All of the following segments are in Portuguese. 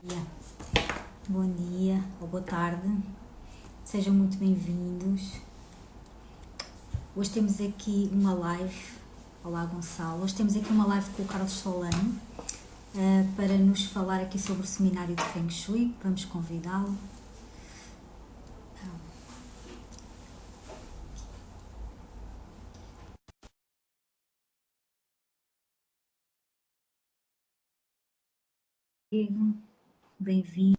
dia, bom dia ou boa tarde, sejam muito bem-vindos. Hoje temos aqui uma live. Olá Gonçalo, hoje temos aqui uma live com o Carlos Solano para nos falar aqui sobre o seminário de Feng Shui. Vamos convidá-lo. Bem-vindo,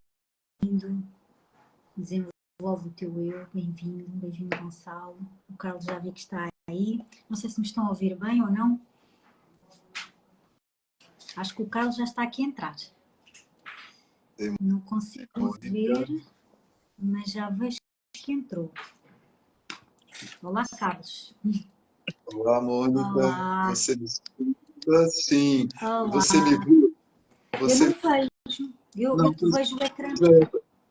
desenvolve o teu eu, bem-vindo Gonçalo. O Carlos já vi que está aí, não sei se me estão a ouvir bem ou não. Acho que o Carlos já está aqui a entrar. Não consigo ver, mas já vejo que entrou. Olá, Carlos. Olá, Mônica. Olá. Você me escuta? Sim. Olá. Você me viu? Você... Eu não vejo. Eu vejo o ecrã.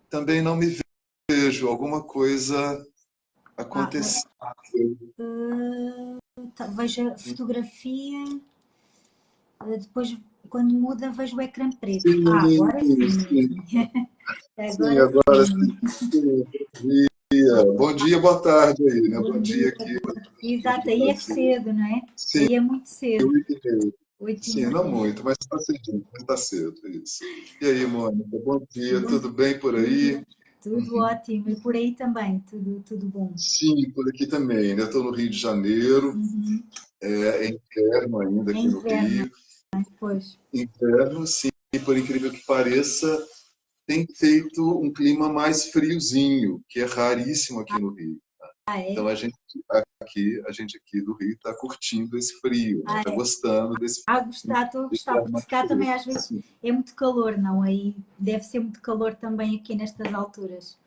Também não me vejo. Alguma coisa aconteceu. Vejo a fotografia. Depois, quando muda, vejo o ecrã preto. Sim, agora sim. Sim, agora sim. Bom dia, boa tarde aí, né? Bom dia aqui. Exato, aí é cedo, não é? Sim, aí é muito cedo. 8h30. Sim, não muito, mas está cedinho, mas está cedo, isso. E aí, Mônica, bom dia, tudo bem por aí? Tudo ótimo, e por aí também, tudo bom? Sim, por aqui também, né? Estou no Rio de Janeiro, é inverno ainda aqui no Rio. Pois. Inverno, sim, por incrível que pareça, tem feito um clima mais friozinho, que é raríssimo aqui no Rio. É? Então a gente aqui do Rio está curtindo esse frio, está gostando desse frio. Estou a gostar, porque se cá também às vezes é muito calor, não? Aí deve ser muito calor também aqui nestas alturas.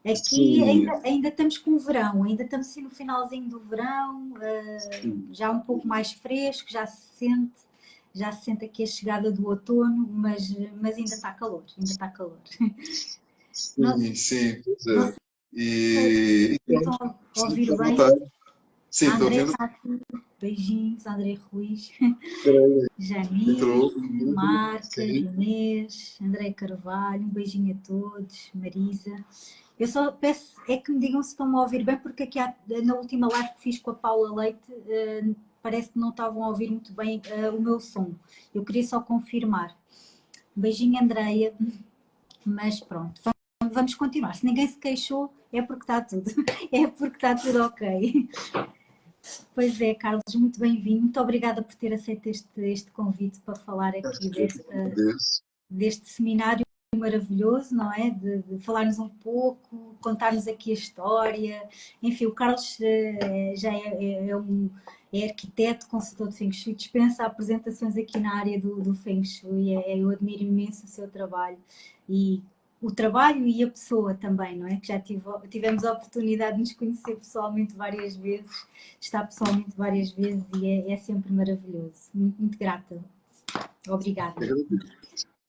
Aqui ainda estamos com o verão, ainda estamos assim no finalzinho do verão, já um pouco mais fresco, já se sente aqui a chegada do outono, mas ainda está calor, Sim, pois é. E estão a ouvir bem? Sim, estou André ouvindo. está aqui, beijinhos, André Ruiz, Entrou. Janice, Marca, Inês, André Carvalho, um beijinho a todos, Marisa. Eu só peço é que me digam se estão a ouvir bem, porque aqui na última live que fiz com a Paula Leite, parece que não estavam a ouvir muito bem o meu som. Eu queria só confirmar. Um beijinho, Andreia. Mas pronto, vamos continuar. Se ninguém se queixou, é porque está tudo, ok. Pois é, Carlos, muito bem-vindo. Muito obrigada por ter aceito este convite para falar aqui deste seminário maravilhoso, não é? De falarmos um pouco, contarmos aqui a história. Enfim, o Carlos já é arquiteto, consultor de Feng Shui, dispensa apresentações aqui na área do Feng Shui. Eu admiro imenso o seu trabalho e o trabalho e a pessoa também, não é? Que já tivemos a oportunidade de nos conhecer pessoalmente várias vezes, estar pessoalmente várias vezes e é sempre maravilhoso. Muito, muito grata. Obrigada.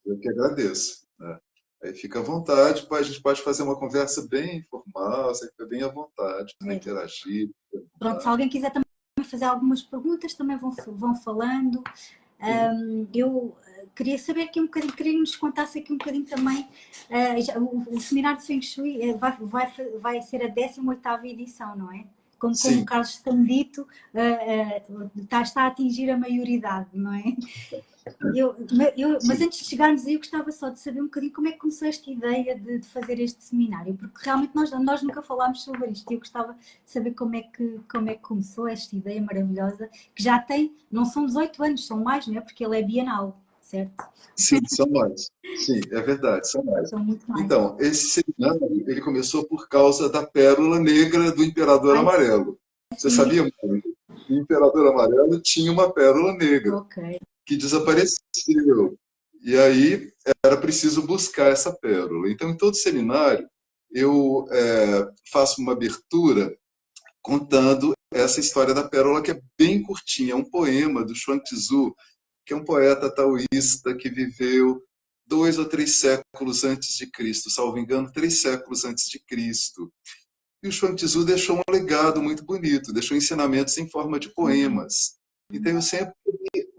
Eu que agradeço. Né? Aí fica à vontade, a gente pode fazer uma conversa bem informal, você fica bem à vontade para interagir. Pronto, se alguém quiser também fazer algumas perguntas, também vão falando. Eu queria saber aqui um bocadinho, queria que nos contasse aqui um bocadinho também. O seminário de Feng Shui vai ser a 18ª edição, não é? Como o Carlos tem dito, está a atingir a maioridade, não é? Mas antes de chegarmos aí, eu gostava só de saber um bocadinho como é que começou esta ideia de fazer este seminário, porque realmente nós nunca falámos sobre isto e eu gostava de saber como é que começou esta ideia maravilhosa, que já tem, não são 18 anos, são mais, não é? Porque ele é bienal, certo? Sim, são mais. Sim, é verdade, são mais. São muito mais. Então, esse seminário ele começou por causa da pérola negra do Imperador Amarelo. Você sabia, Mônica? O Imperador Amarelo tinha uma pérola negra que desapareceu. E aí era preciso buscar essa pérola. Então, em todo seminário, eu faço uma abertura contando essa história da pérola, que é bem curtinha. É um poema do Xuan Tzu, que é um poeta taoísta que viveu 2 ou 3 séculos antes de Cristo, salvo engano, 3 séculos antes de Cristo. E o Xuan Tzu deixou um legado muito bonito, deixou ensinamentos em forma de poemas. Então eu sempre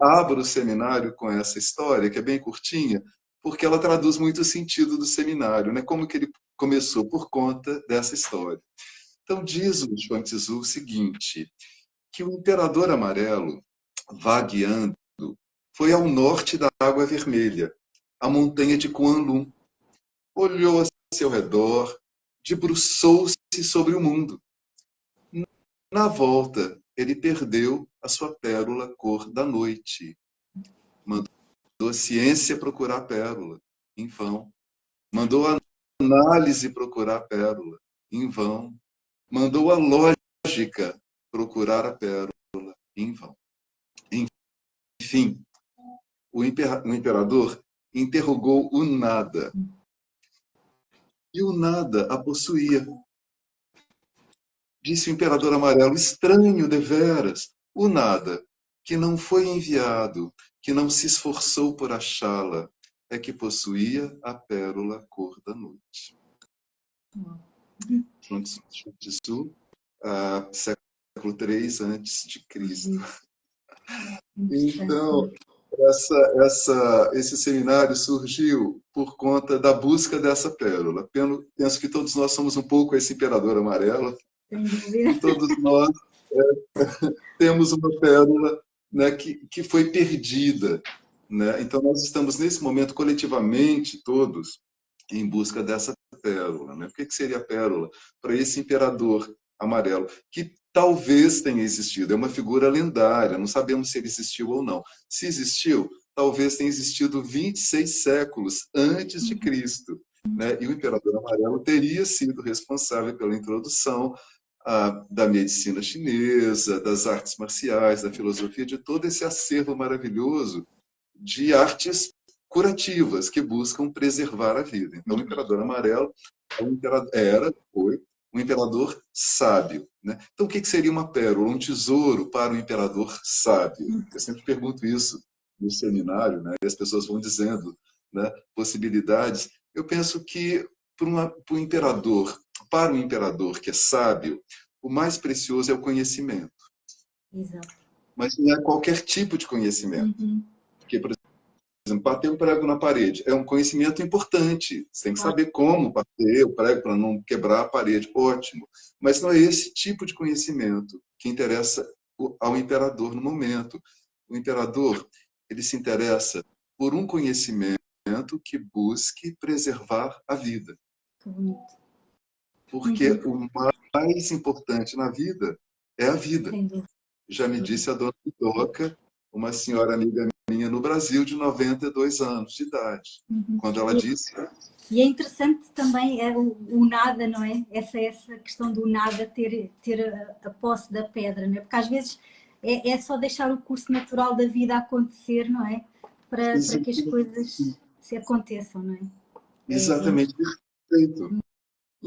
abro o seminário com essa história, que é bem curtinha, porque ela traduz muito o sentido do seminário, né? Como que ele começou por conta dessa história. Então, diz o Chuang Tzu o seguinte, que o imperador amarelo, vagueando, foi ao norte da Água Vermelha, a montanha de Kwanlun, olhou a seu redor, debruçou-se sobre o mundo. Na volta, ele perdeu a sua pérola cor da noite. Mandou a ciência procurar a pérola, em vão. Mandou a análise procurar a pérola, em vão. Mandou a lógica procurar a pérola, em vão. Enfim, o imperador interrogou o nada. E o nada a possuía. Disse o imperador amarelo, estranho deveras, o nada, que não foi enviado, que não se esforçou por achá-la, é que possuía a pérola cor da noite. Chuang Tzu, século III antes de Cristo. Então, esse seminário surgiu por conta da busca dessa pérola. Penso que todos nós somos um pouco esse imperador amarelo. E todos nós temos uma pérola, né, que foi perdida. Né? Então, nós estamos, nesse momento, coletivamente, todos, em busca dessa pérola. Né? O que seria a pérola? Para esse imperador amarelo, que talvez tenha existido, é uma figura lendária, não sabemos se ele existiu ou não. Se existiu, talvez tenha existido 26 séculos antes de Cristo. Né? E o imperador amarelo teria sido responsável pela introdução da medicina chinesa, das artes marciais, da filosofia, de todo esse acervo maravilhoso de artes curativas que buscam preservar a vida. Então, o imperador amarelo foi um imperador sábio. Né? Então, o que seria uma pérola? Um tesouro para um imperador sábio? Eu sempre pergunto isso no seminário, né? E as pessoas vão dizendo, né, possibilidades. Eu penso que para um imperador que é sábio, o mais precioso é o conhecimento. Exato. Mas não é qualquer tipo de conhecimento. Porque, por exemplo, bater um prego na parede é um conhecimento importante. Você tem que saber como bater o prego para não quebrar a parede. Ótimo. Mas não é esse tipo de conhecimento que interessa ao imperador no momento. O imperador, ele se interessa por um conhecimento que busque preservar a vida. Porque o mais importante na vida é a vida. Já me disse a dona Doca, uma senhora amiga minha no Brasil, de 92 anos de idade, quando ela disse... E é interessante também o nada, não é? Essa questão do nada ter a posse da pedra, não é? Porque às vezes é só deixar o curso natural da vida acontecer, não é? Para que as coisas se aconteçam, não é? Exatamente, perfeito.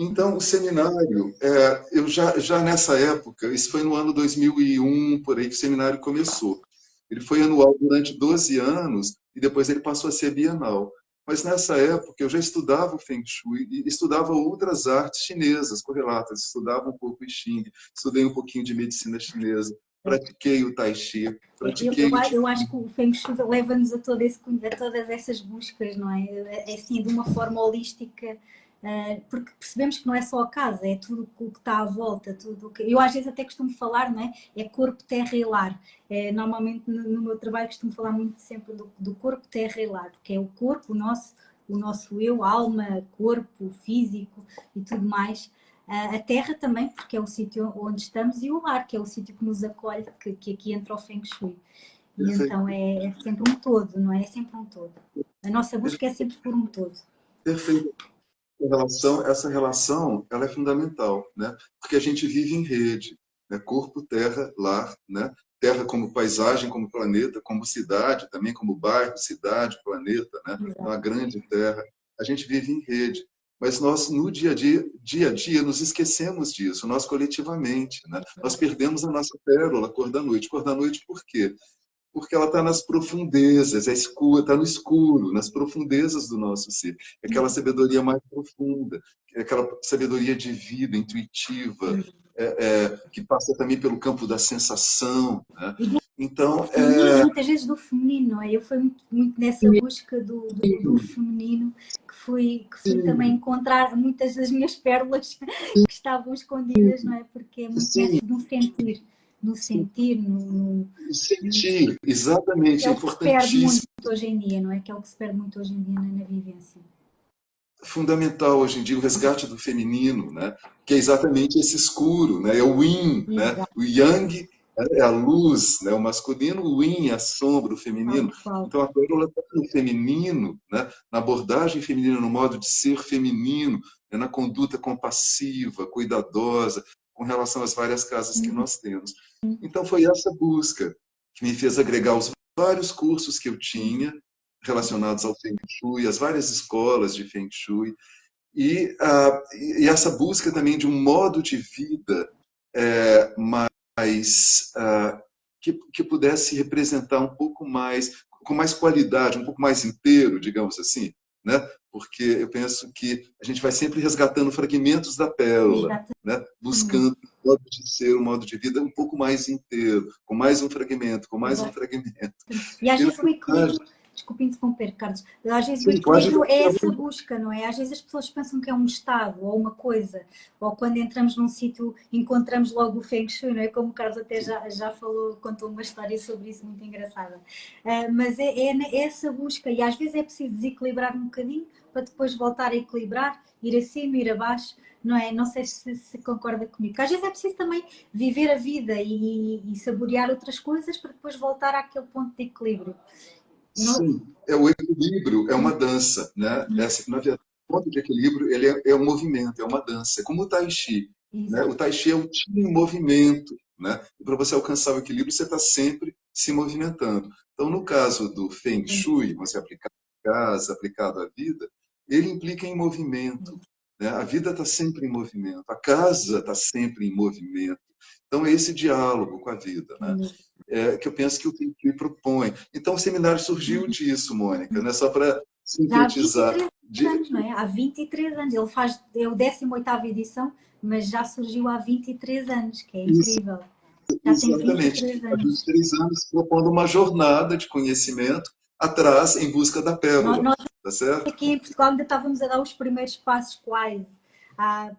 Então, o seminário, eu já nessa época, isso foi no ano 2001, por aí que o seminário começou. Ele foi anual durante 12 anos e depois ele passou a ser bienal. Mas nessa época eu já estudava o Feng Shui e estudava outras artes chinesas correlatas. Estudava um pouco o I Ching, estudei um pouquinho de medicina chinesa, pratiquei o Tai Chi, pratiquei eu acho que o Feng Shui leva-nos a todas essas buscas, não é? É assim, de uma forma holística, porque percebemos que não é só a casa, é tudo o que está à volta. Eu às vezes até costumo falar, não é? É corpo, terra e lar. Normalmente no meu trabalho costumo falar muito sempre do corpo, terra e lar, porque é o corpo, o nosso eu, alma, corpo, físico e tudo mais. A terra também, porque é o sítio onde estamos, e o lar, que é o sítio que nos acolhe, que aqui entra o Feng Shui. E então é sempre um todo, não é? É sempre um todo. A nossa busca é sempre por um todo. Perfeito. Essa relação ela é fundamental, né? Porque a gente vive em rede, né? Corpo, terra, lar, né? Terra como paisagem, como planeta, como cidade, também como bairro, cidade, planeta, né? Uma grande terra. A gente vive em rede. Mas nós, no dia a dia, nos esquecemos disso, nós coletivamente. Né? Nós perdemos a nossa pérola, cor da noite. Cor da noite por quê? Porque ela está nas profundezas, está no escuro, nas profundezas do nosso ser. É aquela sabedoria mais profunda, é aquela sabedoria de vida, intuitiva, que passa também pelo campo da sensação. Né? Então, muitas vezes do feminino, não é? Eu fui muito nessa busca do feminino que fui também encontrar muitas das minhas pérolas que estavam escondidas, não é? Porque é muito no sentir, no sentir, exatamente, é é o que se perde muito importantíssimo. hoje em dia, não é? Que é o que se perde muito hoje em dia na vivência. Fundamental hoje em dia o resgate do feminino, né? Que é exatamente esse escuro, né? É o yin, né? O yang é a luz, né? O masculino, o yin é a sombra, o feminino. Então a pérola está no feminino, né? Na abordagem feminina, no modo de ser feminino, né? Na conduta compassiva, cuidadosa, com relação às várias casas que nós temos. Então foi essa busca que me fez agregar os vários cursos que eu tinha relacionados ao Feng Shui, as várias escolas de Feng Shui, e essa busca também de um modo de vida mais que pudesse representar um pouco mais, com mais qualidade, um pouco mais inteiro, digamos assim, né? Porque eu penso que a gente vai sempre resgatando fragmentos da pérola, né? Buscando um modo de ser, um modo de vida um pouco mais inteiro, com mais um fragmento, com mais um fragmento. E às vezes o equilíbrio, desculpe interromper, Carlos, às vezes o equilíbrio é essa busca, não é? Às vezes as pessoas pensam que é um estado ou uma coisa, ou quando entramos num sítio encontramos logo o Feng Shui, não é? Como o Carlos até já falou, contou uma história sobre isso muito engraçada. Mas é essa busca e às vezes é preciso desequilibrar um bocadinho para depois voltar a equilibrar, ir acima, ir abaixo, não é? Não sei se concorda comigo. Porque às vezes é preciso também viver a vida e saborear outras coisas para depois voltar àquele ponto de equilíbrio. Sim, o equilíbrio é uma dança, né? Na verdade, o ponto de equilíbrio ele é um movimento, é uma dança, é como o Tai Chi. Né? O Tai Chi é o Chi em movimento, né? E para você alcançar o equilíbrio, você está sempre se movimentando. Então, no caso do Feng Shui, você aplicar a casa, aplicado à vida, ele implica em movimento. Né? A vida está sempre em movimento, a casa está sempre em movimento. Então, é esse diálogo com a vida, né? Que eu penso que o Feng Shui propõe. Então, o seminário surgiu disso, Mônica, né? Só para sintetizar. Já há 23 anos, não é? Há 23 anos. Ele é o 18ª edição, mas já surgiu há 23 anos, que é incrível. Já exatamente. Tem 23 Há 23 anos propondo uma jornada de conhecimento atrás em busca da pérola. Nós tá certo? Aqui em Portugal ainda estávamos a dar os primeiros passos quase,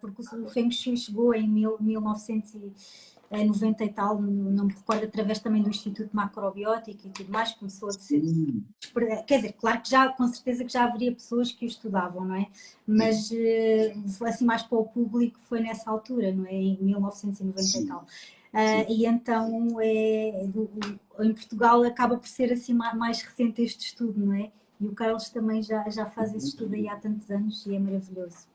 porque o Feng Shui chegou em 1990 e tal, não me recordo, através também do Instituto Macrobiótico e tudo mais, começou a ser... Quer dizer, claro que já, com certeza que já haveria pessoas que o estudavam, não é? Mas assim mais para o público foi nessa altura, não é? Em 1990 e tal. E então em Portugal acaba por ser assim mais recente este estudo, não é? E o Carlos também já faz esse estudo aí há tantos anos e é maravilhoso.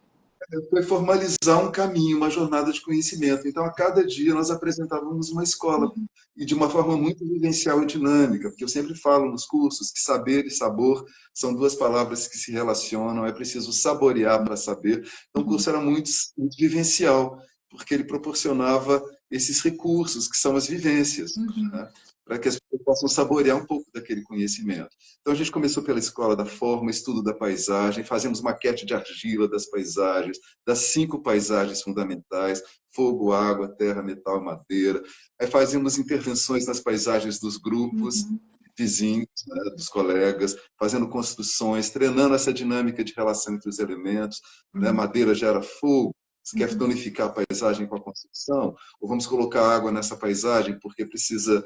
Foi formalizar um caminho, uma jornada de conhecimento. Então, a cada dia nós apresentávamos uma escola, e de uma forma muito vivencial e dinâmica, porque eu sempre falo nos cursos que saber e sabor são duas palavras que se relacionam, é preciso saborear para saber. Então, o curso era muito vivencial, porque ele proporcionava esses recursos, que são as vivências, né? Para que as pessoas possam saborear um pouco daquele conhecimento. Então, a gente começou pela escola da forma, estudo da paisagem, fazemos maquete de argila das paisagens, das 5 paisagens fundamentais, fogo, água, terra, metal e madeira. Aí fazíamos intervenções nas paisagens dos grupos vizinhos, né, dos colegas, fazendo construções, treinando essa dinâmica de relação entre os elementos. Né? Madeira gera fogo, você quer tonificar a paisagem com a construção? Ou vamos colocar água nessa paisagem porque precisa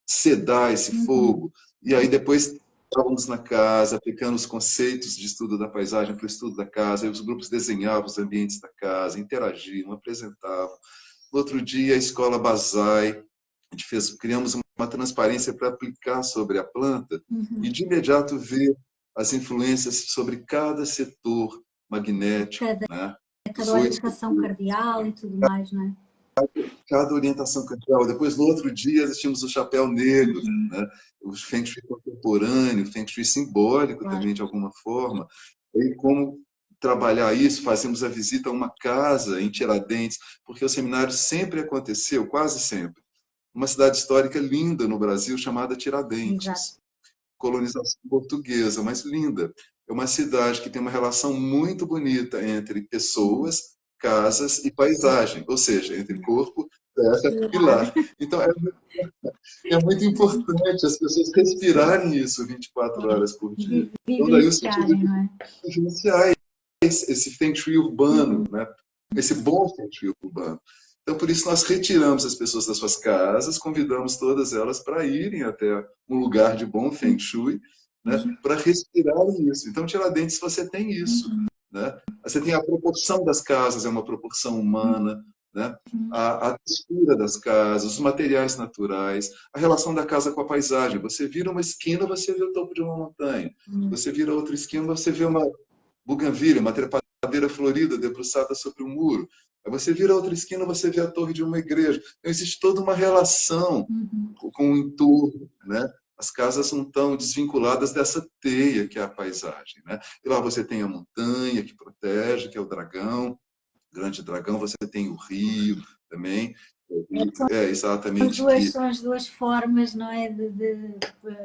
sedar esse fogo? E aí depois estávamos na casa, aplicando os conceitos de estudo da paisagem para o estudo da casa, e os grupos desenhavam os ambientes da casa, interagiam, apresentavam. No outro dia, a escola Bazai, criamos uma transparência para aplicar sobre a planta e de imediato ver as influências sobre cada setor magnético. Cada orientação cardial e tudo mais, não é? Cada orientação cardial. Depois, no outro dia, tínhamos o chapéu negro, né? O Feng Shui contemporâneo, o Feng Shui simbólico também, de alguma forma. E como trabalhar isso, fazemos a visita a uma casa em Tiradentes, porque o seminário sempre aconteceu, quase sempre, uma cidade histórica linda no Brasil, chamada Tiradentes. Exato. Colonização portuguesa, mas linda. É uma cidade que tem uma relação muito bonita entre pessoas, casas e paisagem, ou seja, entre corpo, terra pilar. Então, é muito importante as pessoas respirarem isso 24 horas por dia. Então, daí o sentido de vivenciar esse Feng Shui urbano, né? Esse bom Feng Shui urbano. Então, por isso, nós retiramos as pessoas das suas casas, convidamos todas elas para irem até um lugar de bom Feng Shui, né? Para respirarem isso. Então, Tiradentes, você tem isso. Né? Você tem a proporção das casas, é uma proporção humana, né? A textura das casas, os materiais naturais, a relação da casa com a paisagem. Você vira uma esquina, você vê o topo de uma montanha. Você vira outra esquina, você vê uma buganvília, uma trepadeira florida debruçada sobre um muro. Aí você vira outra esquina, você vê a torre de uma igreja. Então, existe toda uma relação com o entorno, né? As casas não estão desvinculadas dessa teia que é a paisagem, né? E lá você tem a montanha que protege, que é o dragão, grande dragão, você tem o rio também, exatamente. São as duas formas, não é,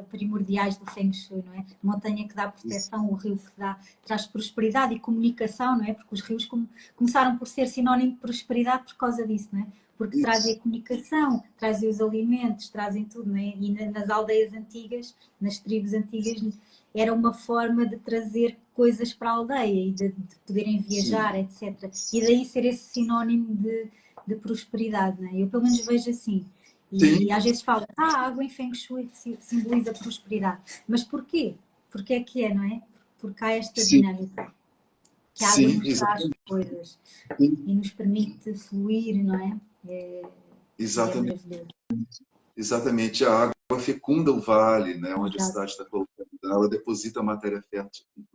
primordiais do Feng Shui, não é? A montanha que dá proteção, o rio que traz prosperidade e comunicação, não é? Porque os rios começaram por ser sinónimo de prosperidade por causa disso, não é? Porque trazem a comunicação, trazem os alimentos, trazem tudo, não é? E nas aldeias antigas, nas tribos antigas, era uma forma de trazer coisas para a aldeia e de poderem viajar, etc. E daí ser esse sinónimo de prosperidade, não é? Eu pelo menos vejo assim. E às vezes falo, a água em Feng Shui simboliza prosperidade. Mas porquê? Porquê é que é, não é? Porque há esta dinâmica. Que a água nos traz coisas e nos permite fluir, não é? Exatamente. Exatamente. A água fecunda o vale, né? Onde a cidade está colocando. Ela deposita a matéria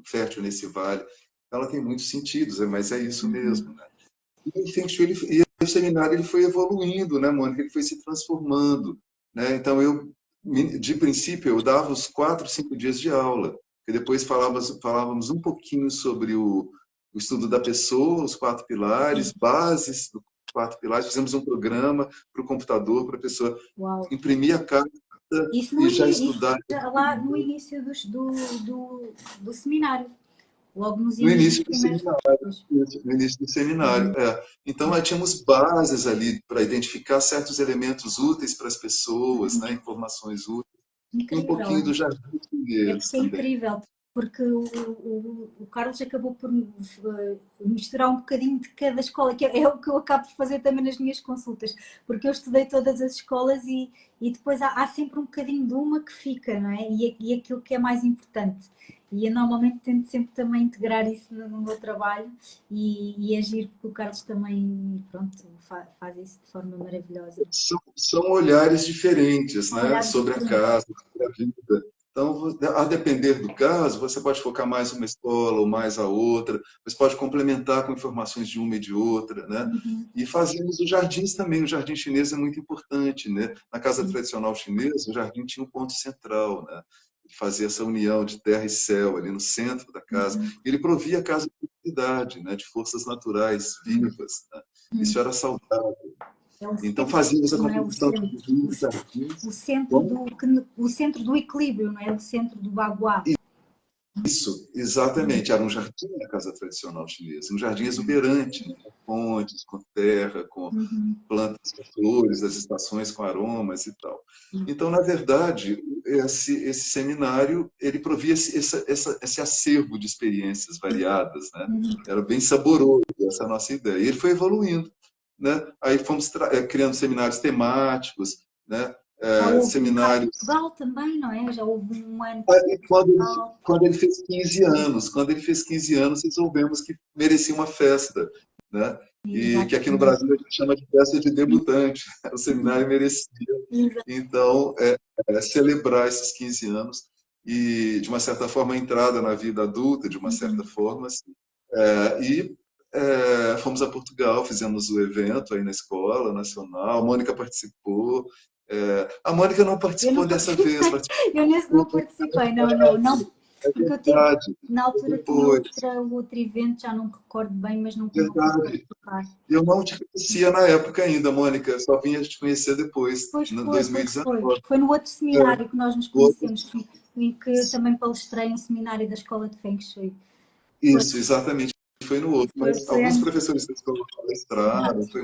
fértil nesse vale. Ela tem muitos sentidos, mas é isso mesmo, né? E o Feng Shui, o seminário ele foi evoluindo, né, Mônica? Ele foi se transformando, né? Então, de princípio, eu dava os 4, 5 dias de aula, e depois falávamos um pouquinho sobre o estudo da pessoa, os 4 pilares, bases dos 4 pilares, fizemos um programa para o computador, para a pessoa imprimir a carta e já estudar. Isso lá no início do seminário. Logo no início do seminário. No início do seminário, Então, nós tínhamos bases ali para identificar certos elementos úteis para as pessoas, né? Informações úteis. Incrível, e um pouquinho do jardim chinês é incrível, porque o Carlos acabou por misturar um bocadinho de cada escola, que é o que eu acabo de fazer também nas minhas consultas, porque eu estudei todas as escolas e depois há sempre um bocadinho de uma que fica, não é? E aquilo que é mais importante. E eu normalmente tento sempre também integrar isso no meu trabalho e agir, porque o Carlos também, pronto, faz isso de forma maravilhosa. São olhares diferentes, né? Sobre a casa, sobre a vida. Então, a depender do caso, você pode focar mais uma escola ou mais a outra, você pode complementar com informações de uma e de outra, né? E fazemos os jardins também. O jardim chinês é muito importante, né? Na casa tradicional chinesa, o jardim tinha um ponto central, né? Fazia essa união de terra e céu ali no centro da casa. Ele provia a casa de vitalidade, né? De forças naturais vivas, né? Isso era saudável. Então fazíamos a composição o centro do equilíbrio, não é? O centro do baguá. Isso, exatamente. Era um jardim na casa tradicional chinesa, um jardim exuberante, né? Com fontes, com terra, com plantas, com flores, das estações com aromas e tal. Então, na verdade, esse seminário ele provia esse acervo de experiências variadas, né? Era bem saboroso essa a nossa ideia. E ele foi evoluindo, né? Aí fomos criando seminários temáticos, né? Seminários. Portugal também, não é? Já houve um ano. Quando ele fez 15 anos, resolvemos que merecia uma festa, né? E que aqui no Brasil a gente chama de festa de debutante. O seminário merecia. Então, celebrar esses 15 anos e, de uma certa forma, a entrada na vida adulta, de uma certa forma. Assim. Fomos a Portugal, fizemos o evento aí na Escola Nacional, a Mônica participou. A Mônica não participou dessa vez. Eu nesse não participei, não. Porque eu tive, na altura tinha outro evento, já não me recordo bem, mas não pude participar. Eu não te conhecia na época ainda, Mônica, só vinha te conhecer depois, em 2019. Foi no outro seminário que nós nos conhecemos, em que também palestrei um seminário da Escola de Feng Shui. Isso, exatamente, foi no outro. Mas alguns professores da escola palestraram, foi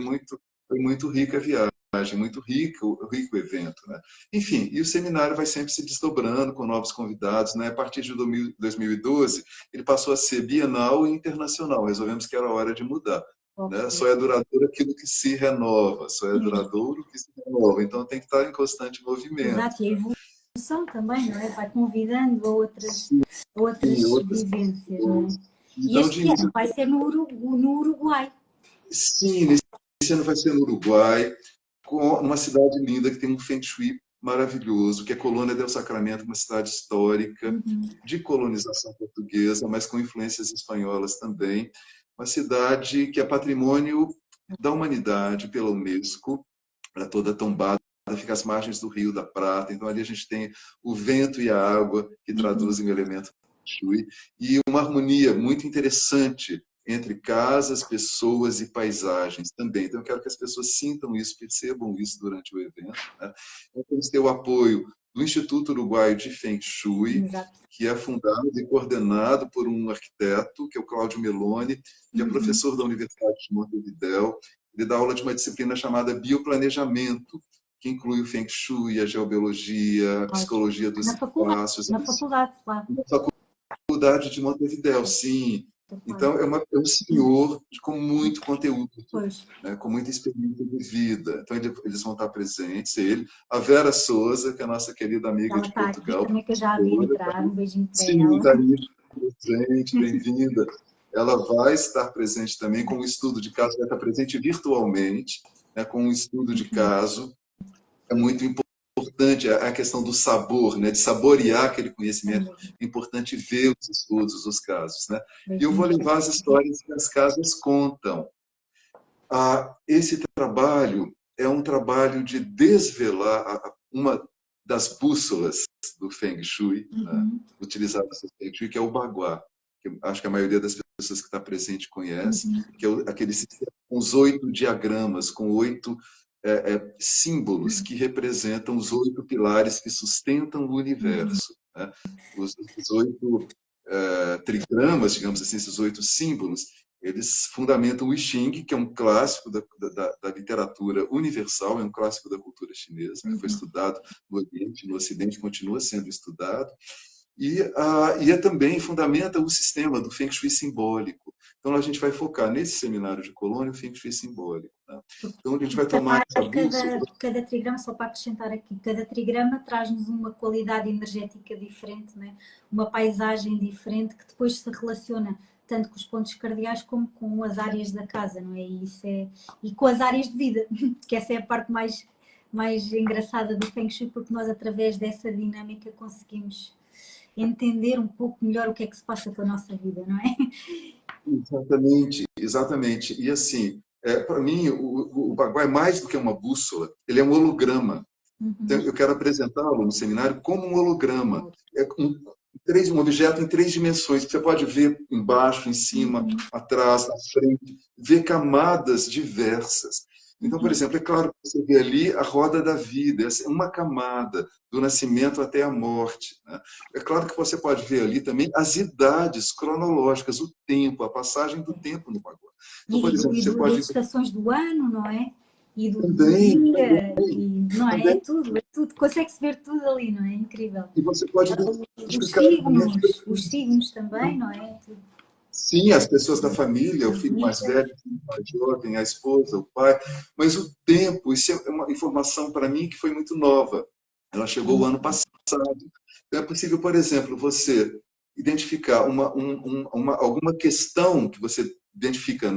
muito rica a viagem. muito rico evento, né? Enfim, e o seminário vai sempre se desdobrando com novos convidados, né? A partir de 2012, ele passou a ser bienal e internacional. Resolvemos que era hora de mudar. Né? Só é duradouro aquilo que se renova, só é duradouro o que se renova. Então tem que estar em constante movimento. Exato, e a evolução também, não é? Vai convidando a outras vivências, não é? Então, e este ano vai ser no Uruguai. Sim, esse ano vai ser no Uruguai, com uma cidade linda que tem um Feng Shui maravilhoso, que é Colônia del Sacramento, uma cidade histórica de colonização portuguesa, mas com influências espanholas também. Uma cidade que é patrimônio da humanidade pela Unesco, ela toda tombada, fica às margens do Rio da Prata. Então ali a gente tem o vento e a água que traduzem o elemento Feng Shui, e uma harmonia muito interessante entre casas, pessoas e paisagens também. Então, eu quero que as pessoas sintam isso, percebam isso durante o evento. Né? Então, temos que ter o apoio do Instituto Uruguaio de Feng Shui, que é fundado e coordenado por um arquiteto, que é o Cláudio Meloni, que é professor da Universidade de Montevidéu. Ele dá aula de uma disciplina chamada bioplanejamento, que inclui o Feng Shui, a geobiologia, a psicologia dos espaços. Na faculdade, claro. Na faculdade de Montevidéu, sim. Então, é um senhor com muito conteúdo, né, com muita experiência de vida. Então, eles vão estar presentes, ele, a Vera Souza, que é a nossa querida amiga de Portugal. Aqui também, que eu já vi entrar, um beijinho para sim, ela. Está aí presente, bem-vinda. Ela vai estar presente também com o estudo de caso, vai estar presente virtualmente, né, com um estudo de caso. É muito importante a questão do sabor, né? De saborear aquele conhecimento. É importante ver os estudos, os casos. Né? E eu vou levar as histórias que as casas contam. Esse trabalho é um trabalho de desvelar uma das bússolas do Feng Shui, né? Utilizadas no Feng Shui, que é o Baguá, que acho que a maioria das pessoas que está presente conhece, que é aquele sistema com os 8 diagramas, com 8 símbolos que representam os 8 pilares que sustentam o universo. Né? Os 8 trigramas, digamos assim, esses 8 símbolos, eles fundamentam o I Ching, que é um clássico da literatura universal, é um clássico da cultura chinesa, que foi estudado no Oriente, no Ocidente, continua sendo estudado. E também fundamenta o sistema do Feng Shui simbólico. Então, a gente vai focar nesse seminário de Colônia o Feng Shui simbólico. Né? Então, a gente vai tomar cada trigrama, só para acrescentar aqui, cada trigrama traz-nos uma qualidade energética diferente, né? Uma paisagem diferente, que depois se relaciona tanto com os pontos cardeais como com as áreas da casa, não é? E com as áreas de vida, que essa é a parte mais engraçada do Feng Shui, porque nós, através dessa dinâmica, conseguimos entender um pouco melhor o que é que se passa com a nossa vida, não é? Exatamente, exatamente. E assim, para mim, o Baguá é mais do que uma bússola, ele é um holograma. Então, eu quero apresentá-lo no seminário como um holograma. É um objeto em 3 dimensões. Você pode ver embaixo, em cima, atrás, na frente, ver camadas diversas. Então, por exemplo, é claro que você vê ali a roda da vida, uma camada, do nascimento até a morte. Né? É claro que você pode ver ali também as idades cronológicas, o tempo, a passagem do tempo no Baguá. Então, por exemplo, você pode... das estações do ano, não é? E do também, dia, não é? É tudo, consegue-se ver tudo ali, não é? Incrível. E você pode os signos também, não é? Tudo. Sim, as pessoas da família, o filho mais velho, o filho mais jovem, a esposa, o pai. Mas o tempo, isso é uma informação para mim que foi muito nova. Ela chegou o ano passado. Então, é possível, por exemplo, você identificar alguma questão que você identifica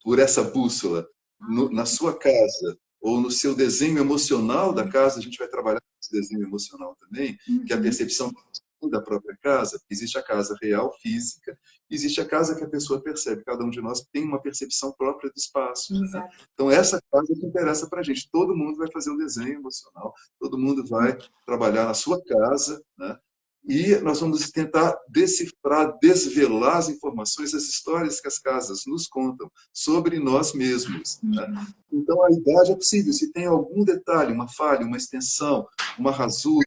por essa bússola na sua casa ou no seu desenho emocional da casa. A gente vai trabalhar com esse desenho emocional também, que é a percepção da própria casa. Existe a casa real, física, existe a casa que a pessoa percebe. Cada um de nós tem uma percepção própria do espaço. Né? Então, essa casa que interessa para a gente. Todo mundo vai fazer um desenho emocional, todo mundo vai trabalhar na sua casa, né? E nós vamos tentar decifrar, desvelar as informações, as histórias que as casas nos contam sobre nós mesmos. Né? Então, a idade é possível. Se tem algum detalhe, uma falha, uma extensão, uma rasura,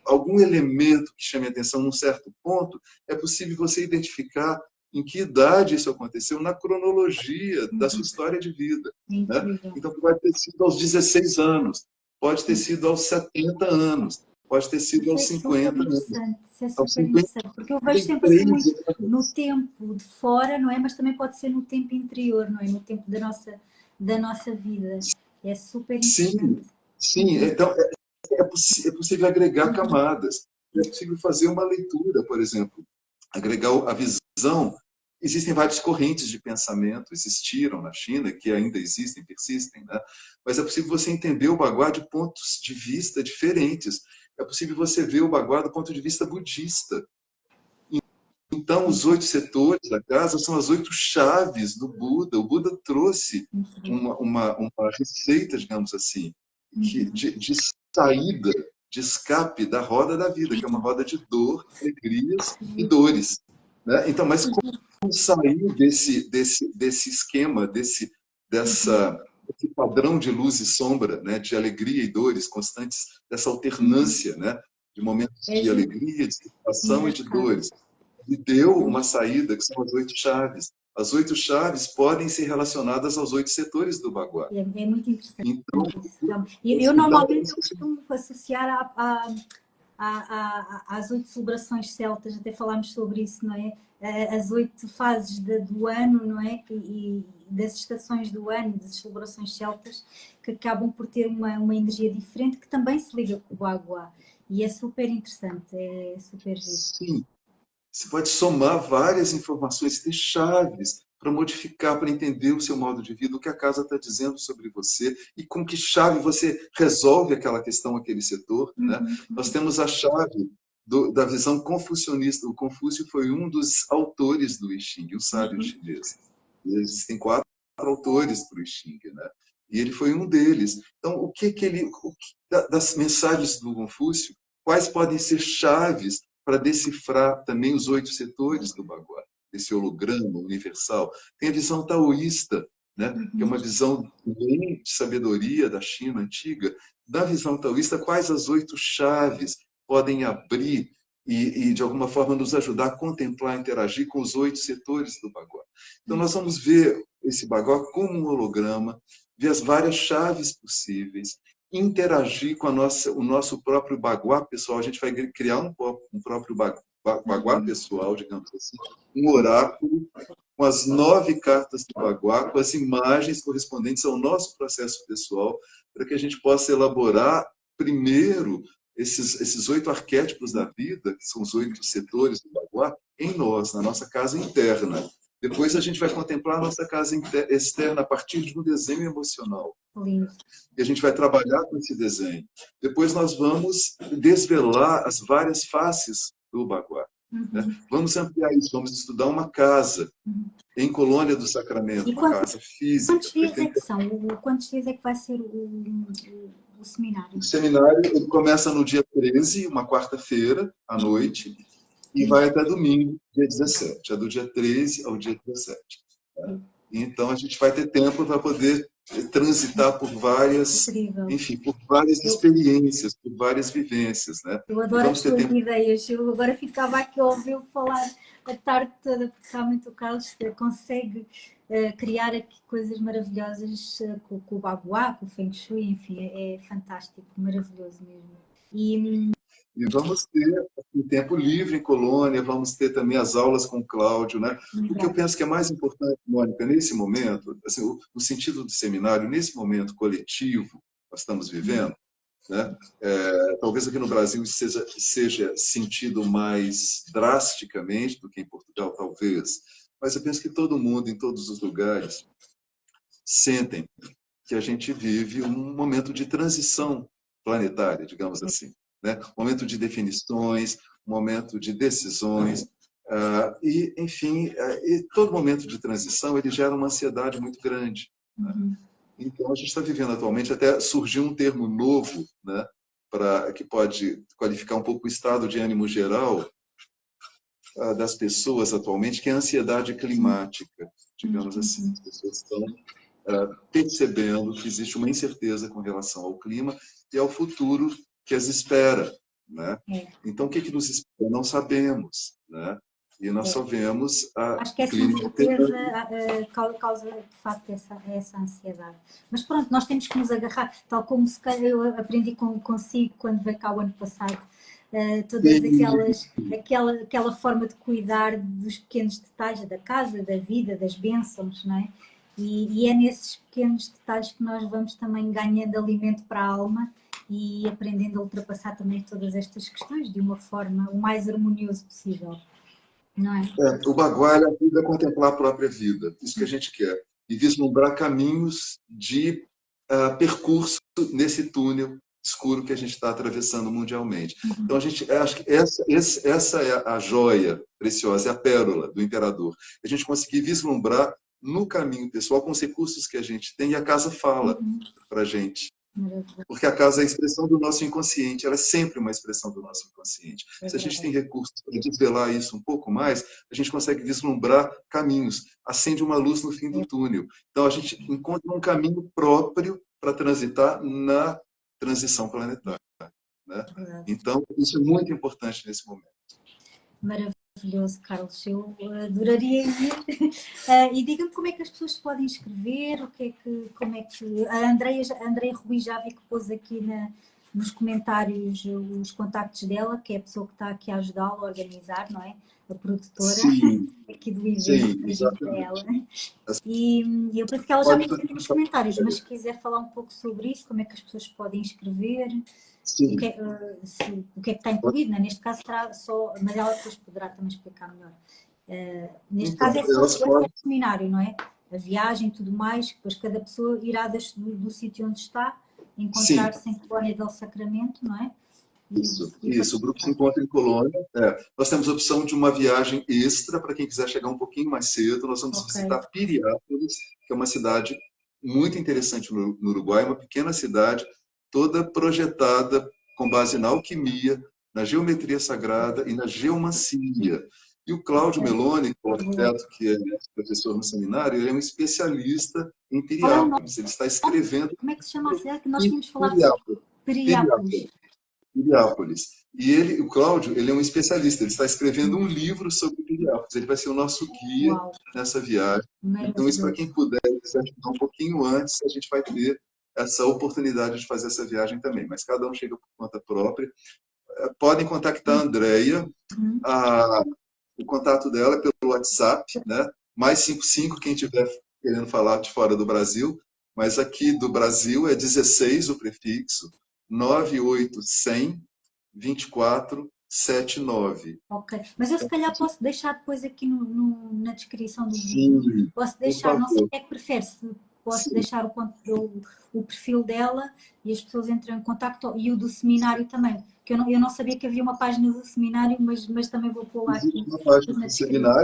algum elemento que chame a atenção num certo ponto, é possível você identificar em que idade isso aconteceu na cronologia da sua história de vida. Né? Então, pode ter sido aos 16 anos, pode ter sido aos 70 anos, pode ter sido aos 50 anos. Isso é super interessante, porque eu vejo sempre assim muito no tempo de fora, não é? Mas também pode ser no tempo interior, não é? No tempo da nossa vida. É super interessante. Sim. Então, é possível agregar camadas. É possível fazer uma leitura, por exemplo, agregar a visão. Existem várias correntes de pensamento, existiram na China, que ainda existem, persistem, né? Mas é possível você entender o Bagua de pontos de vista diferentes. É possível você ver o Bagua do ponto de vista budista. Então, os 8 setores da casa são as 8 chaves do Buda. O Buda trouxe uma receita, digamos assim, de saída, de escape da roda da vida, que é uma roda de dor, alegrias e dores. Né? Então, mas como sair desse esquema, desse padrão de luz e sombra, né? De alegria e dores constantes, dessa alternância, né? De momentos de alegria, de situação e de dores. E deu uma saída, que são as 8 chaves. As 8 chaves podem ser relacionadas aos 8 setores do Bagua. É muito interessante. Então, eu normalmente costumo associar às 8 celebrações celtas, até falámos sobre isso, não é? As 8 fases do ano, não é? E das estações do ano, das celebrações celtas, que acabam por ter uma energia diferente, que também se liga com o Bagua. E é super interessante, é super giro. Sim. Você pode somar várias informações, ter chaves para modificar, para entender o seu modo de vida, o que a casa está dizendo sobre você e com que chave você resolve aquela questão, aquele setor. Né? Nós temos a chave da visão confucionista. O Confúcio foi um dos autores do I Ching, o sábio chinês. Existem 4 autores para o I Ching, né? E ele foi um deles. Então, das mensagens do Confúcio, quais podem ser chaves para decifrar também os 8 setores do Bagua, esse holograma universal? Tem a visão taoísta, né? Que é uma visão bem de sabedoria da China antiga. Da visão taoísta, quais as 8 chaves podem abrir e, de alguma forma, nos ajudar a contemplar, interagir com os 8 setores do Bagua? Então, nós vamos ver esse Bagua como um holograma, ver as várias chaves possíveis, interagir com o nosso próprio Bagua pessoal. A gente vai criar um próprio Bagua pessoal, digamos assim, um oráculo com as 9 cartas do Bagua, com as imagens correspondentes ao nosso processo pessoal, para que a gente possa elaborar primeiro esses 8 arquétipos da vida, que são os 8 setores do Bagua, em nós, na nossa casa interna. Depois a gente vai contemplar a nossa casa externa a partir de um desenho emocional. E a gente vai trabalhar com esse desenho. Depois nós vamos desvelar as várias faces do Bagua. Né? Vamos ampliar isso, vamos estudar uma casa em Colônia do Sacramento, uma casa física. Quantos dias é que são? Quantos dias é que vai ser o seminário? O seminário ele começa no dia 13, uma quarta-feira, à noite, e vai até domingo, dia 17. É do dia 13 ao dia 17. Né? Então, a gente vai ter tempo para poder transitar por várias, enfim, por várias experiências, por várias vivências. Né? Eu adoro as suas ideias. Eu agora ficava aqui a ouvir falar a tarde toda, porque realmente o Carlos consegue criar aqui coisas maravilhosas com o Bagua, com o Feng Shui, enfim, é fantástico, maravilhoso mesmo. E vamos ter um tempo livre em Colônia, vamos ter também as aulas com o Cláudio. Né? O que eu penso que é mais importante, Mônica, nesse momento, assim, o sentido do seminário, nesse momento coletivo que nós estamos vivendo, né? Talvez aqui no Brasil seja sentido mais drasticamente do que em Portugal, talvez, mas eu penso que todo mundo, em todos os lugares, sentem que a gente vive um momento de transição planetária, digamos assim. Né? Um momento de definições, um momento de decisões, e, enfim, todo momento de transição ele gera uma ansiedade muito grande. Né? Então, a gente está vivendo atualmente, até surgiu um termo novo, né, que pode qualificar um pouco o estado de ânimo geral das pessoas atualmente, que é a ansiedade climática, digamos assim. As pessoas estão percebendo que existe uma incerteza com relação ao clima e ao futuro que as espera. Né? Então, o que nos espera? Não sabemos. Né? E nós só vemos a Acho que essa clínica incerteza causa, de facto, essa ansiedade. Mas pronto, nós temos que nos agarrar, tal como se calhar eu aprendi consigo quando veio cá o ano passado, todas aquela forma de cuidar dos pequenos detalhes da casa, da vida, das bênçãos, não é? E é nesses pequenos detalhes que nós vamos também ganhando alimento para a alma e aprendendo a ultrapassar também todas estas questões de uma forma o mais harmoniosa possível. Não é? O bagual ajuda a contemplar a própria vida, isso que a gente quer, e vislumbrar caminhos de percurso nesse túnel escuro que a gente está atravessando mundialmente. Então, acho que essa é a joia preciosa, é a pérola do imperador. A gente conseguir vislumbrar no caminho pessoal, com os recursos que a gente tem, e a casa fala para a gente. Porque a casa é a expressão do nosso inconsciente, ela é sempre uma expressão do nosso inconsciente. Se a gente tem recursos para desvelar isso um pouco mais, a gente consegue vislumbrar caminhos, acende uma luz no fim do túnel. Então, a gente encontra um caminho próprio para transitar na transição planetária. Né? Então, isso é muito importante nesse momento. Maravilhoso, Carlos. Eu adoraria ir. E diga-me como é que as pessoas se podem inscrever, como é que... A Andreia Ruiz já vi que pôs aqui nos comentários os contactos dela, que é a pessoa que está aqui a ajudá-la a organizar, não é? A produtora aqui do evento, beijinho para ela. E eu penso que ela já me disse aqui nos comentários, mas se quiser falar um pouco sobre isso, como é que as pessoas se podem inscrever... Sim. O que é que está incluído, né? Neste caso será só, mas ela depois poderá também explicar melhor. Neste caso é só o seminário, não é? A viagem e tudo mais, depois cada pessoa irá do sítio onde está encontrar-se em Colónia del Sacramento, não é? Isso, o grupo se encontra em Colônia. Nós temos a opção de uma viagem extra para quem quiser chegar um pouquinho mais cedo. Nós vamos visitar Piriápolis, que é uma cidade muito interessante no Uruguai, uma pequena cidade, toda projetada com base na alquimia, na geometria sagrada e na geomancia. E o Cláudio Meloni, o arquiteto que é professor no seminário, ele é um especialista em Piriápolis. Ele está escrevendo... Como é que se chama a cidade que nós tínhamos falado sobre? Piriápolis. E o Cláudio, ele é um especialista, ele está escrevendo um livro sobre Piriápolis. Ele vai ser o nosso guia nessa viagem. Então, isso para quem puder, se ajudar um pouquinho antes, a gente vai ter essa oportunidade de fazer essa viagem também. Mas cada um chega por conta própria. Podem contactar a Andreia. O contato dela é pelo WhatsApp, né? +55, quem estiver querendo falar de fora do Brasil. Mas aqui do Brasil é 16 o prefixo, 98100 2479. Ok, mas eu se calhar posso deixar depois aqui na descrição do vídeo. Posso deixar, não sei o que é que prefere, se posso deixar o perfil dela e as pessoas entram em contacto, e o do seminário também, que eu não sabia que havia uma página do seminário, mas também vou pôr lá aqui. Existe uma página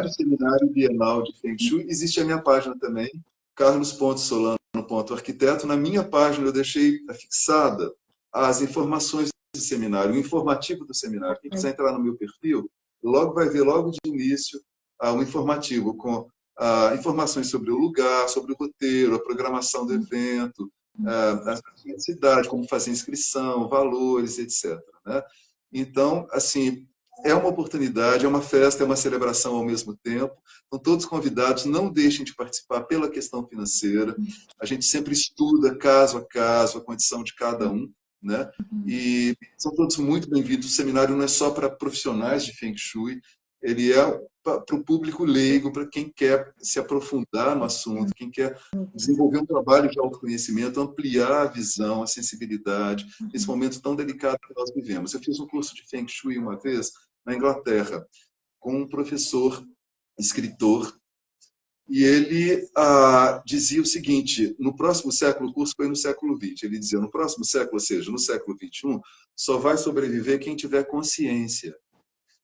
do Seminário Bienal de Feng Shui. Existe a minha página também, carlos.solano.arquiteto. Na minha página eu deixei fixada as informações do seminário, o informativo do seminário. Quem quiser entrar no meu perfil, logo vai ver logo de início um informativo com informações sobre o lugar, sobre o roteiro, a programação do evento, a cidade, como fazer inscrição, valores, etc. Né? Então, assim, é uma oportunidade, é uma festa, é uma celebração ao mesmo tempo. Então, todos convidados, não deixem de participar pela questão financeira. A gente sempre estuda caso a caso, a condição de cada um. Né? E são todos muito bem-vindos. O seminário não é só para profissionais de Feng Shui, ele é para o público leigo, para quem quer se aprofundar no assunto, quem quer desenvolver um trabalho de autoconhecimento, ampliar a visão, a sensibilidade, nesse momento tão delicado que nós vivemos. Eu fiz um curso de Feng Shui uma vez na Inglaterra, com um professor, escritor, e ele dizia o seguinte: no próximo século, o curso foi no século XX, ele dizia, no próximo século, ou seja, no século XXI, só vai sobreviver quem tiver consciência.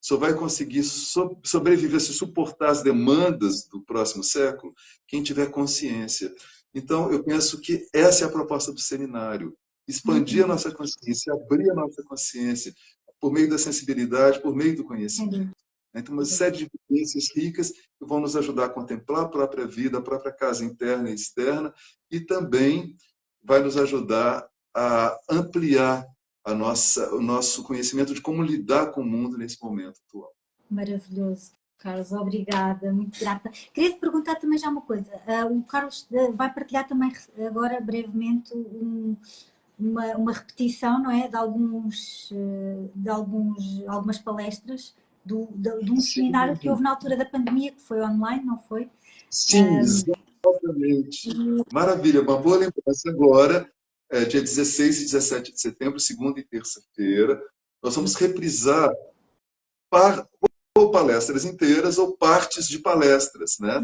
Só vai conseguir sobreviver, se suportar as demandas do próximo século, quem tiver consciência. Então, eu penso que essa é a proposta do seminário. Expandir a nossa consciência, abrir a nossa consciência, por meio da sensibilidade, por meio do conhecimento. Então, uma série de vivências ricas que vão nos ajudar a contemplar a própria vida, a própria casa interna e externa, e também vai nos ajudar a ampliar o nosso conhecimento de como lidar com o mundo nesse momento atual. Maravilhoso, Carlos, obrigada, muito grata. Queria te perguntar também já uma coisa. O Carlos vai partilhar também agora brevemente uma repetição, não é? Algumas palestras de um seminário que houve na altura da pandemia, que foi online, não foi? Sim, exatamente. Maravilha, uma boa lembrança agora, dia 16 e 17 de setembro, segunda e terça-feira. Nós vamos reprisar ou palestras inteiras ou partes de palestras, né?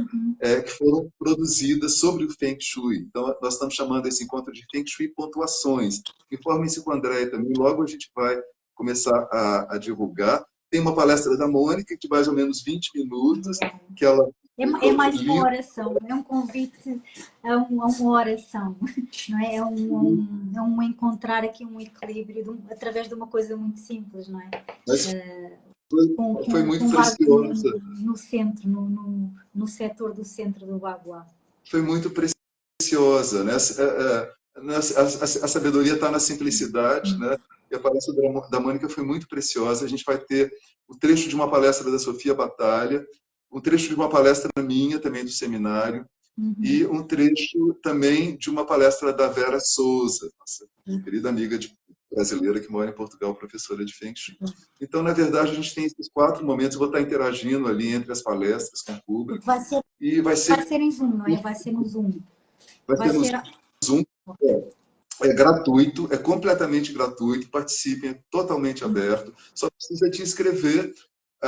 Que foram produzidas sobre o Feng Shui. Então, nós estamos chamando esse encontro de Feng Shui Pontuações. Informem-se com a Andréia também, logo a gente vai começar a divulgar. Tem uma palestra da Mônica, de mais ou menos 20 minutos, que ela... É mais uma oração, é um convite a uma oração, não é? É um encontrar aqui um equilíbrio através de uma coisa muito simples, não é? Foi muito preciosa. No centro, no setor do centro do Bagua. Foi muito preciosa, né? A sabedoria está na simplicidade, né? E a palestra da Mônica foi muito preciosa. A gente vai ter o trecho de uma palestra da Sofia Batalha, um trecho de uma palestra minha, também do seminário, e um trecho também de uma palestra da Vera Souza, nossa querida amiga brasileira que mora em Portugal, professora de Feng Shui. Então, na verdade, a gente tem esses 4 momentos, eu vou estar interagindo ali entre as palestras com o público. Vai ser em Zoom, não é? Vai ser no Zoom. Vai ser no Zoom. É gratuito, é completamente gratuito, participem, é totalmente aberto. Só precisa te inscrever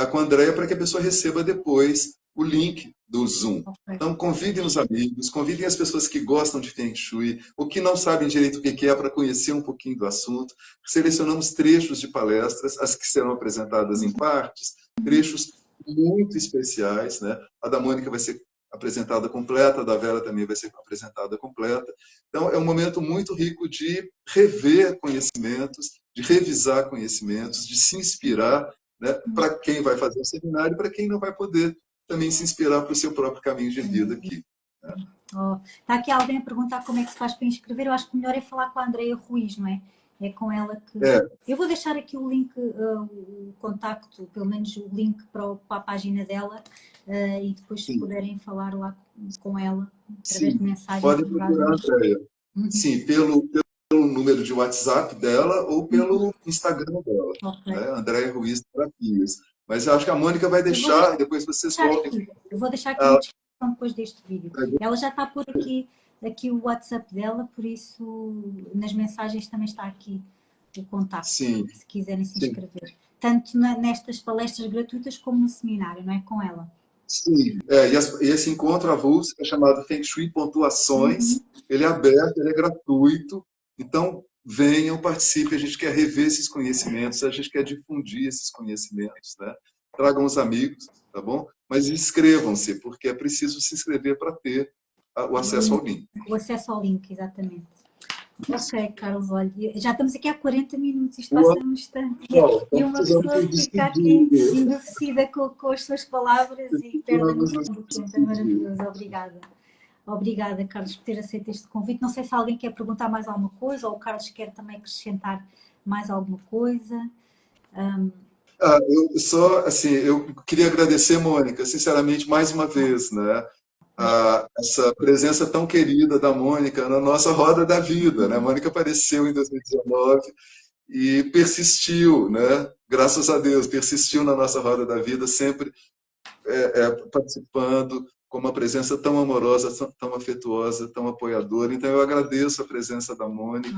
com a Andréia para que a pessoa receba depois o link do Zoom. Então, convidem os amigos, convidem as pessoas que gostam de Feng Shui, ou que não sabem direito o que é, para conhecer um pouquinho do assunto. Selecionamos trechos de palestras, as que serão apresentadas em partes, trechos muito especiais, né? A da Mônica vai ser apresentada completa, a da Vera também vai ser apresentada completa. Então, é um momento muito rico de rever conhecimentos, de revisar conhecimentos, de se inspirar, né, para quem vai fazer o seminário e para quem não vai poder também se inspirar para o seu próprio caminho de vida aqui. Né? Está aqui alguém a perguntar como é que se faz para inscrever. Eu acho que o melhor é falar com a Andréia Ruiz, não é? É com ela que... Eu vou deixar aqui o link, o contacto, pelo menos o link para a página dela, e depois se puderem falar lá com ela, através de mensagem. Podem procurar a Andréia. Sim, pelo número de WhatsApp dela ou pelo Instagram dela. Né? Andréia Ruiz Terapias. Mas eu acho que a Mônica vai deixar, e depois vocês voltem. Eu vou deixar aqui na descrição depois deste vídeo. Ela já está por aqui o WhatsApp dela, por isso nas mensagens também está aqui o contacto, se quiserem se inscrever. Tanto nestas palestras gratuitas como no seminário, não é? Com ela. Sim, e esse encontro avulso é chamado Feng Shui Pontuações. Ele é aberto, ele é gratuito. Então, venham, participem. A gente quer rever esses conhecimentos, a gente quer difundir esses conhecimentos. Né? Tragam os amigos, tá bom? Mas inscrevam-se, porque é preciso se inscrever para ter o acesso ao link. O acesso ao link, exatamente. Ok, Carlos, olha, já estamos aqui há 40 minutos, isto passa num instante. E uma pessoa fica aqui enlouquecida com as suas palavras e perde a noção do tempo. É maravilhoso, obrigada. Obrigada, Carlos, por ter aceito este convite. Não sei se alguém quer perguntar mais alguma coisa ou o Carlos quer também acrescentar mais alguma coisa. Eu queria agradecer, Mônica, sinceramente, mais uma vez, né? Essa presença tão querida da Mônica na nossa roda da vida. Né? A Mônica apareceu em 2019 e persistiu, né? Graças a Deus, persistiu na nossa roda da vida, sempre participando com uma presença tão amorosa, tão afetuosa, tão apoiadora. Então, eu agradeço a presença da Mônica,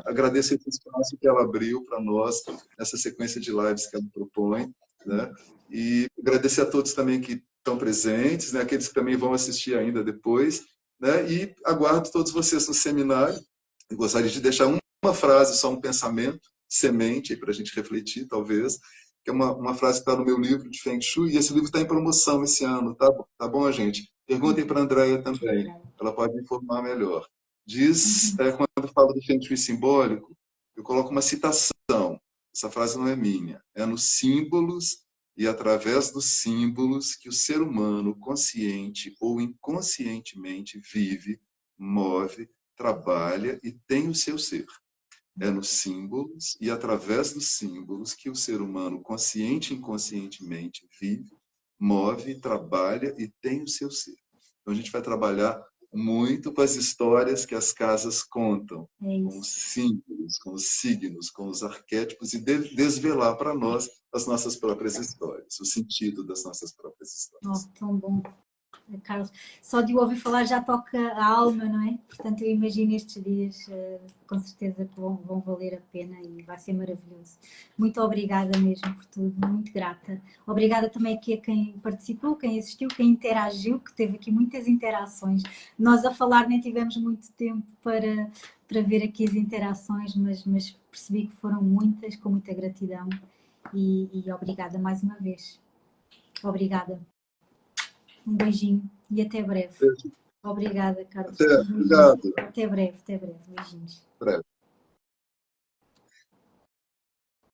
agradeço esse espaço que ela abriu para nós, nessa sequência de lives que ela propõe, né? E agradecer a todos também que estão presentes, né? Aqueles que também vão assistir ainda depois, né? E aguardo todos vocês no seminário. Eu gostaria de deixar uma frase, só um pensamento, semente, para a gente refletir, talvez, que é uma frase que está no meu livro de Feng Shui, e esse livro está em promoção esse ano, tá bom, gente? Perguntem para a Andréia também, ela pode informar melhor. Diz, quando falo do Feng Shui simbólico, eu coloco uma citação, essa frase não é minha, é nos símbolos e através dos símbolos que o ser humano, consciente ou inconscientemente, vive, move, trabalha e tem o seu ser. É nos símbolos e através dos símbolos que o ser humano, consciente e inconscientemente, vive, move, trabalha e tem o seu ser. Então a gente vai trabalhar muito com as histórias que as casas contam, com os símbolos, com os signos, com os arquétipos, e desvelar para nós as nossas próprias histórias, o sentido das nossas próprias histórias. Oh, tão bom. Carlos, só de o ouvir falar já toca a alma, não é? Portanto, eu imagino estes dias, com certeza que vão valer a pena e vai ser maravilhoso. Muito obrigada mesmo por tudo, muito grata. Obrigada também aqui a quem participou, quem assistiu, quem interagiu, que teve aqui muitas interações. Nós a falar nem tivemos muito tempo para ver aqui as interações, mas percebi que foram muitas, com muita gratidão e obrigada mais uma vez. Obrigada. Um beijinho e até breve. Beijo. Obrigada, Carlos. Obrigado. Até breve, beijinhos. Breve.